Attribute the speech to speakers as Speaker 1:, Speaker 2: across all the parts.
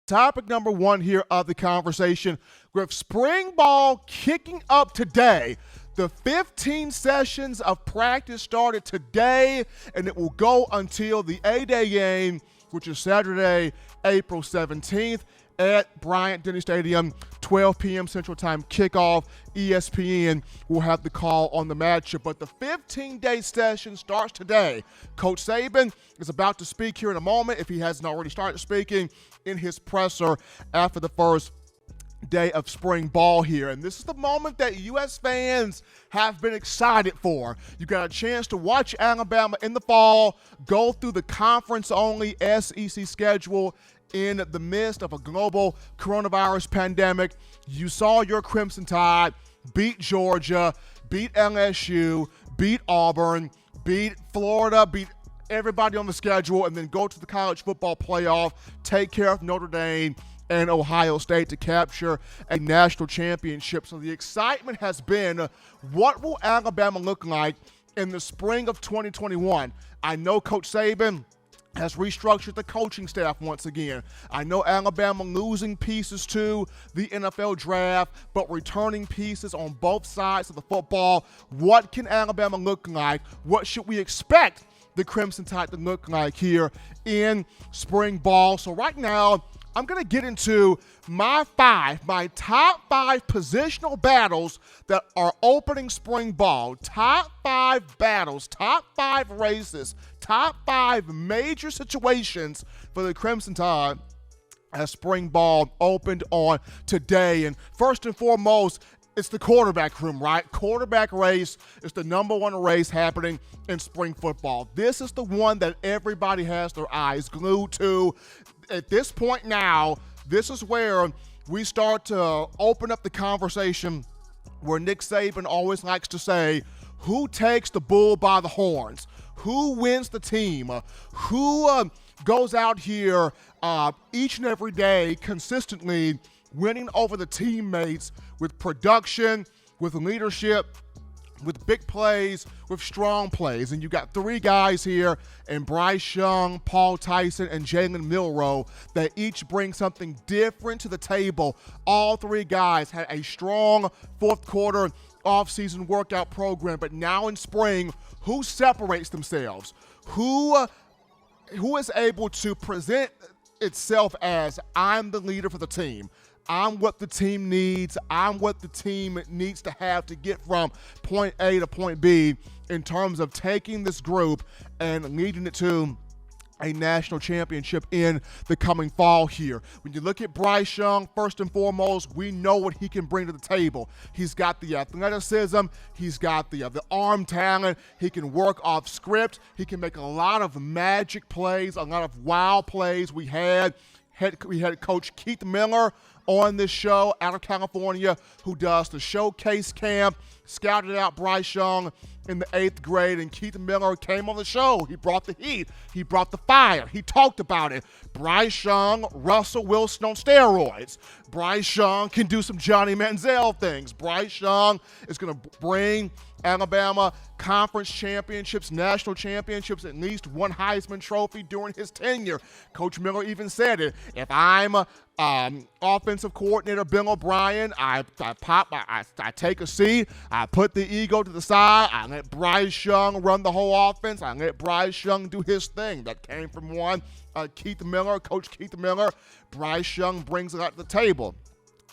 Speaker 1: Topic number one here of the conversation, with spring ball kicking up today. The 15 sessions of practice started today, and it will go until the A-Day game, which is Saturday, April 17th at Bryant-Denny Stadium, 12 p.m. Central Time kickoff. ESPN will have the call on the matchup, but the 15-day session starts today. Coach Saban is about to speak here in a moment, if he hasn't already started speaking, in his presser after the first day of spring ball here. And this is the moment that U.S. fans have been excited for. You got a chance to watch Alabama in the fall go through the conference-only SEC schedule in the midst of a global coronavirus pandemic. You saw your Crimson Tide beat Georgia, beat LSU, beat Auburn, beat Florida, beat everybody on the schedule, and then go to the college football playoff, take care of Notre Dame and Ohio State to capture a national championship. So the excitement has been, what will Alabama look like in the spring of 2021? I know Coach Saban has restructured the coaching staff once again. I know Alabama losing pieces to the NFL draft, but returning pieces on both sides of the football. What can Alabama look like? What should we expect the Crimson Tide to look like here in spring ball? So right now, I'm going to get into my top five positional battles that are opening spring ball. Top five battles, top five races, top five major situations for the Crimson Tide as spring ball opened on today. And first and foremost, it's the quarterback room, right? Quarterback race is the number one race happening in spring football. This is the one that everybody has their eyes glued to. At this point now, this is where we start to open up the conversation where Nick Saban always likes to say, who takes the bull by the horns? Who wins the team? Who goes out here each and every day consistently winning over the teammates with production, with leadership, with big plays, with strong plays? And you got three guys here, and Bryce Young, Paul Tyson, and Jalen Milroe, that each bring something different to the table. All three guys had a strong fourth quarter offseason workout program, but now in spring, who separates themselves? Who is able to present itself as, I'm the leader for the team. I'm what the team needs. I'm what the team needs to have to get from point A to point B in terms of taking this group and leading it to a national championship in the coming fall here. When you look at Bryce Young, first and foremost, we know what he can bring to the table. He's got the athleticism. He's got the arm talent. He can work off script. He can make a lot of magic plays, a lot of wow plays. We had Coach Keith Miller on this show out of California, who does the showcase camp, scouted out Bryce Young in the 8th grade, and Keith Miller came on the show. He brought the heat. He brought the fire. He talked about it. Bryce Young, Russell Wilson on steroids. Bryce Young can do some Johnny Manziel things. Bryce Young is going to bring Alabama conference championships, national championships, at least one Heisman Trophy during his tenure. Coach Miller even said it. If I'm offensive coordinator Bill O'Brien, I take a seat, I put the ego to the side, I let Bryce Young run the whole offense, I let Bryce Young do his thing. That came from one Keith Miller, Coach Keith Miller. Bryce Young brings it out to the table.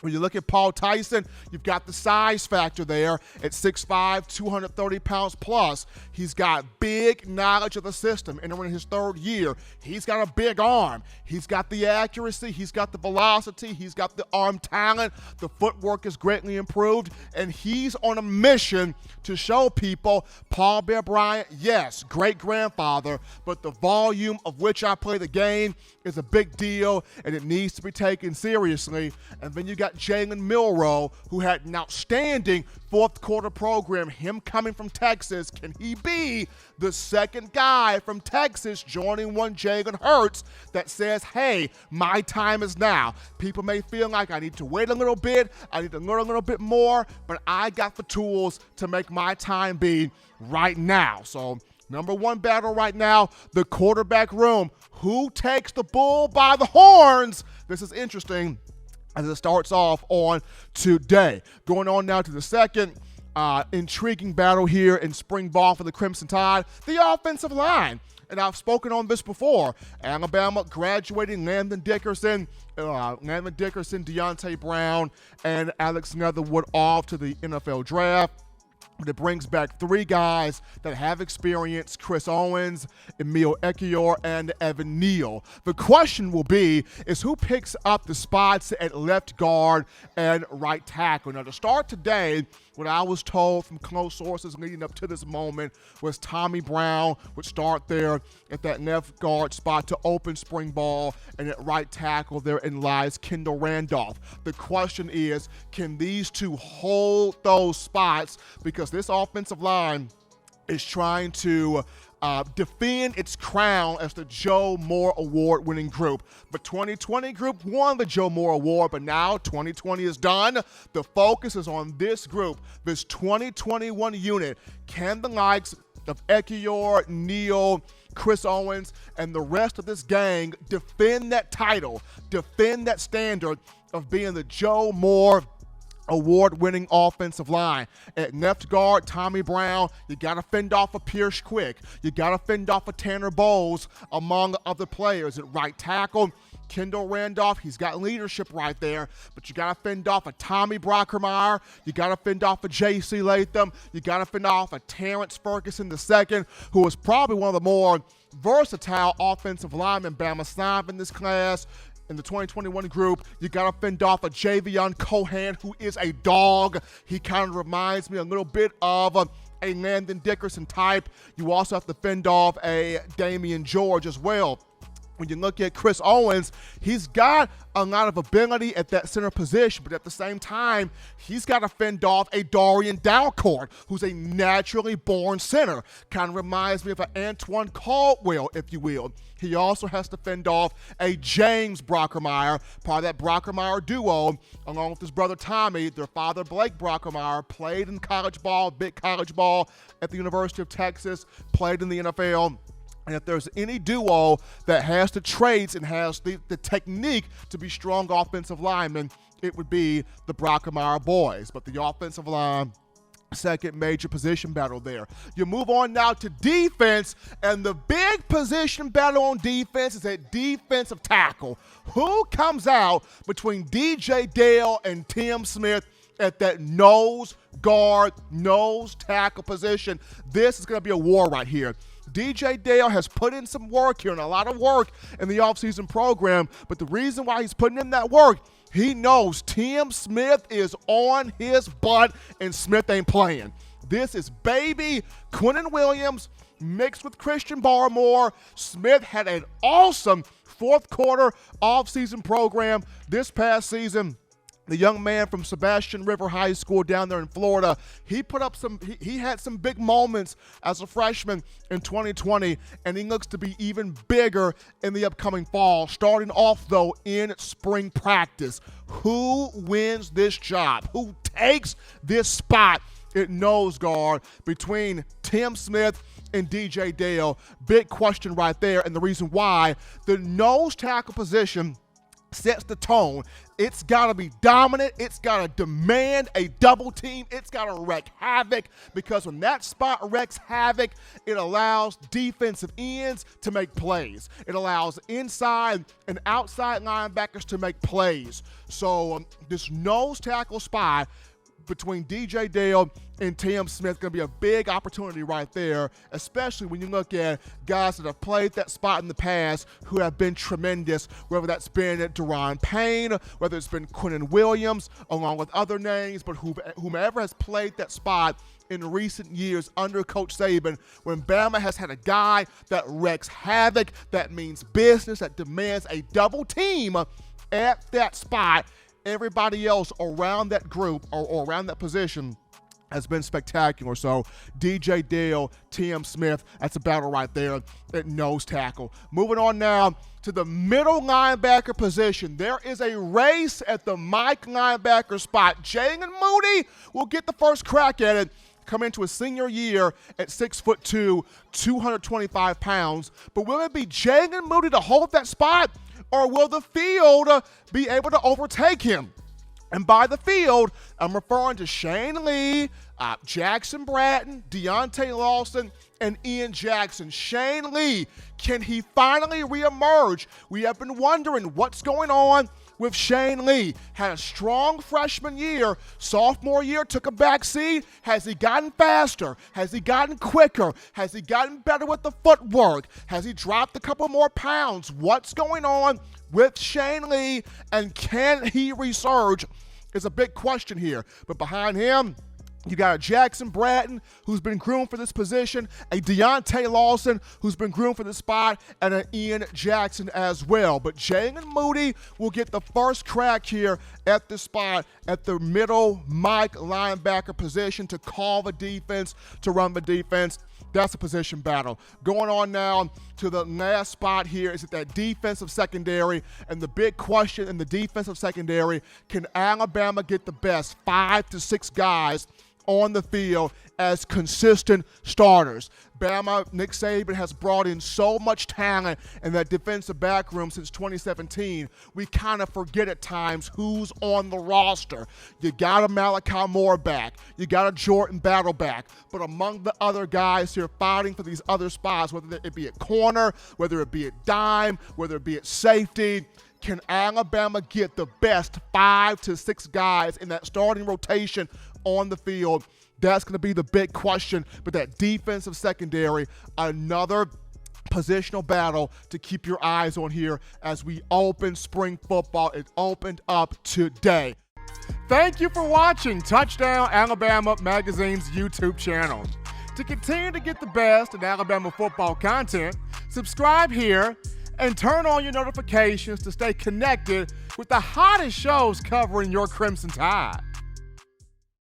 Speaker 1: When you look at Paul Tyson, you've got the size factor there at 6'5", 230 pounds plus. He's got big knowledge of the system entering his third year. He's got a big arm. He's got the accuracy. He's got the velocity. He's got the arm talent. The footwork is greatly improved, and he's on a mission to show people, Paul Bear Bryant, yes, great-grandfather, but the volume of which I play the game is a big deal, and it needs to be taken seriously. And then you got Jalen Milroe, who had an outstanding fourth quarter program, him coming from Texas. Can he be the second guy from Texas joining one Jalen Hurts that says, hey, my time is now? People may feel like I need to wait a little bit, I need to learn a little bit more, but I got the tools to make my time be right now. So Number one battle right now, the quarterback room. Who takes the bull by the horns? This is interesting as it starts off on today. Going on now to the second intriguing battle here in spring ball for the Crimson Tide, the offensive line. And I've spoken on this before. Alabama graduating Landon Dickerson, Deontay Brown, and Alex Leatherwood off to the NFL draft. But it brings back three guys that have experience: Chris Owens, Emil Ekiyor, and Evan Neal. The question will be is who picks up the spots at left guard and right tackle. Now, to start today, what I was told from close sources leading up to this moment was Tommy Brown would start there at that left guard spot to open spring ball, and at right tackle there in lies Kendall Randolph. The question is, can these two hold those spots? Because this offensive line is trying to defend its crown as the Joe Moore Award-winning group. The 2020 group won the Joe Moore Award, but now 2020 is done. The focus is on this group, this 2021 unit. Can the likes of Ekiyor, Neal, Chris Owens, and the rest of this gang defend that title, defend that standard of being the Joe Moore Award-winning offensive line? At left guard, Tommy Brown, you got to fend off a Pierce Quick. You got to fend off a Tanner Bowles, among other players. At right tackle, Kendall Randolph, he's got leadership right there, but you got to fend off a Tommy Brockermeyer. You got to fend off a J.C. Latham. You got to fend off a Terrence Ferguson II, who is probably one of the more versatile offensive linemen Bama signed in this class. In the 2021 group, you got to fend off a Javion Cohan, who is a dog. He kind of reminds me a little bit of a Landon Dickerson type. You also have to fend off a Damian George as well. When you look at Chris Owens, he's got a lot of ability at that center position, but at the same time, he's got to fend off a Darian Dalcourt, who's a naturally born center. Kind of reminds me of an Antoine Caldwell, if you will. He also has to fend off a James Brockermeyer, part of that Brockermeyer duo, along with his brother Tommy. Their father, Blake Brockermeyer, played in college ball, big college ball at the University of Texas, played in the NFL. And if there's any duo that has the traits and has the technique to be strong offensive linemen, it would be the Brockermeyer boys. But the offensive line, second major position battle there. You move on now to defense, and the big position battle on defense is at defensive tackle. Who comes out between DJ Dale and Tim Smith at that nose guard, nose tackle position? This is going to be a war right here. DJ Dale has put in some work here and a lot of work in the offseason program, but the reason why he's putting in that work, he knows Tim Smith is on his butt and Smith ain't playing. This is baby Quinnen Williams mixed with Christian Barmore. Smith had an awesome fourth quarter offseason program this past season. The young man from Sebastian River High School down there in Florida, he put up he had some big moments as a freshman in 2020, and he looks to be even bigger in the upcoming fall. Starting off, though, in spring practice. Who wins this job? Who takes this spot at nose guard between Tim Smith and DJ Dale? Big question right there, and the reason why the nose tackle position sets the tone. It's got to be dominant. It's got to demand a double team. It's got to wreak havoc, because when that spot wreaks havoc, it allows defensive ends to make plays. It allows inside and outside linebackers to make plays. So this nose tackle spot between DJ Dale and Tim Smith going to be a big opportunity right there, especially when you look at guys that have played that spot in the past who have been tremendous, whether that's been Deron Payne, whether it's been Quinnen Williams, along with other names, but whomever has played that spot in recent years under Coach Saban. When Bama has had a guy that wreaks havoc, that means business, that demands a double team at that spot, everybody else around that group or around that position has been spectacular. So DJ Dale, Tim Smith, that's a battle right there at nose tackle. Moving on now to the middle linebacker position. There is a race at the Mike linebacker spot. Jalen Mooney will get the first crack at it, come into his senior year at 6'2", 225 pounds. But will it be Jalen Moody to hold that spot, or will the field be able to overtake him? And by the field, I'm referring to Shane Lee, Jackson Bratton, Deontay Lawson, and Ian Jackson. Shane Lee, can he finally reemerge? We have been wondering what's going on with Shane Lee. Had a strong freshman year, sophomore year took a back seat. Has he gotten faster? Has he gotten quicker? Has he gotten better with the footwork? Has he dropped a couple more pounds? What's going on with Shane Lee, and can he resurge is a big question here. But behind him, you got a Jackson Bratton, who's been groomed for this position, a Deontay Lawson, who's been groomed for this spot, and an Ian Jackson as well. But Jalen Moody will get the first crack here at this spot at the middle Mike linebacker position to call the defense, to run the defense. That's a position battle. Going on now to the last spot here is at that defensive secondary. And the big question in the defensive secondary, can Alabama get the best 5 to 6 guys on the field as consistent starters? Bama, Nick Saban has brought in so much talent in that defensive back room since 2017. We kind of forget at times who's on the roster. You got a Malachi Moore back. You got a Jordan Battle back. But among the other guys here fighting for these other spots, whether it be at corner, whether it be at dime, whether it be at safety, can Alabama get the best 5 to 6 guys in that starting rotation on the field? That's going to be the big question. But that defensive secondary, another positional battle to keep your eyes on here as we open spring football. It opened up today. Thank you for watching Touchdown Alabama Magazine's YouTube channel. To continue to get the best in Alabama football content, subscribe here and turn on your notifications to stay connected with the hottest shows covering your Crimson Tide.